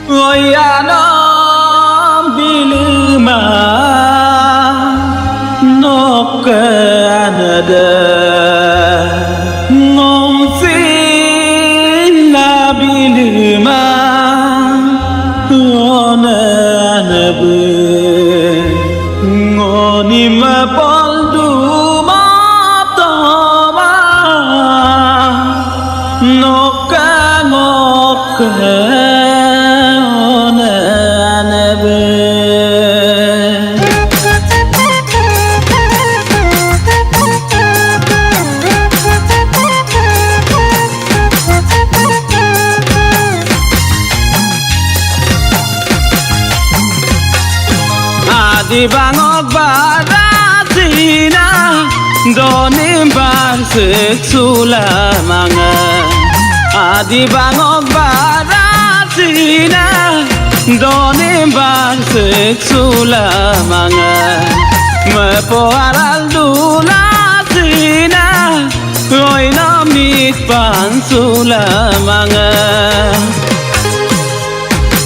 Ôi à nó bilu mà nó canada ngom xin là bilu mà ona nabu ngoni ma paldu ma toma noka Di bangok baratina donim bar seksula manga Adi bangok baratina donim bar seksula manga Mepo aral dula sina Roi namit pansula manga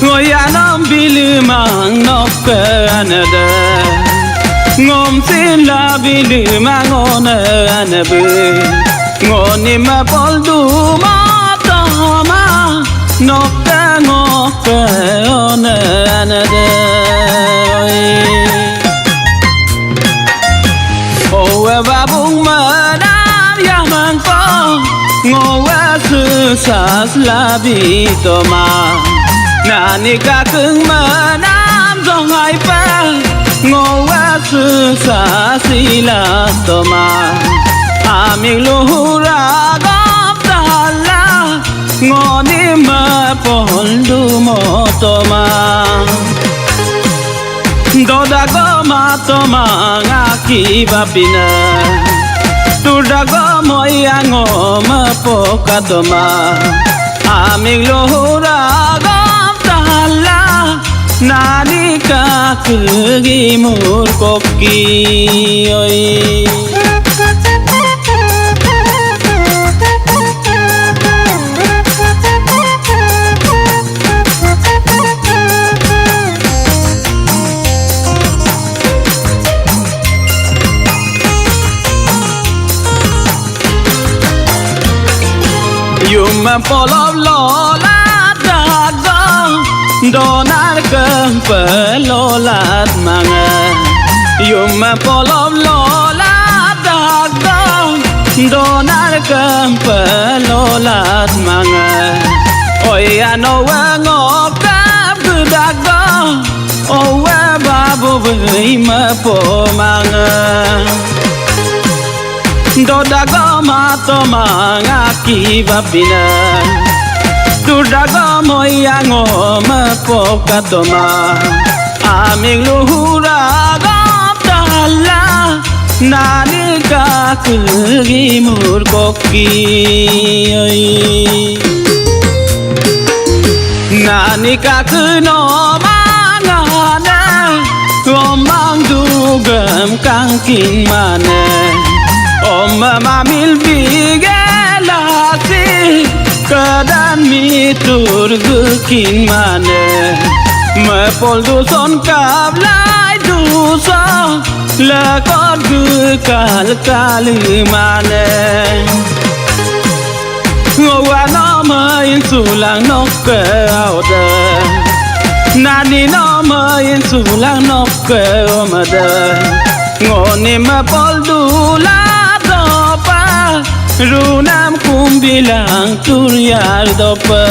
Ngoyanam bilu mang nok Canada ngom sin la bilu mang ona anabe ngoni ma poldu ma tama nok ona anade owe babung manam yaman ko ngowe susas la bitoma nani ka kung manam dong ai pa ngowa su sa sila toma aming luhura gop tala ngoni ma pondu mo toma doda go ma toma ngaki bapina tuda go moya ngoma poka toma aming luhura nani ka kugi mur koki oi yuma polov lola dagong donar kepelolat manga yuma polov lolat dagong donar kepelolat manga oi ano ngok dagong owe babu bui mapo manga dodago mato manga kibabina tudago moya ngoma poka toma aming luhura goptala nani ka kugi mur koki nani ka kuno mangana omang dugam kangkin mane Oma mamil bigelasi Kadan mitur gukin mane Mepol duson kablay duso Lekor gukal kali mane Ngwana main sulang nokke auda Nani no main sulang nokke omada Ngoni mepol dula Runam kumbilang turyar dopa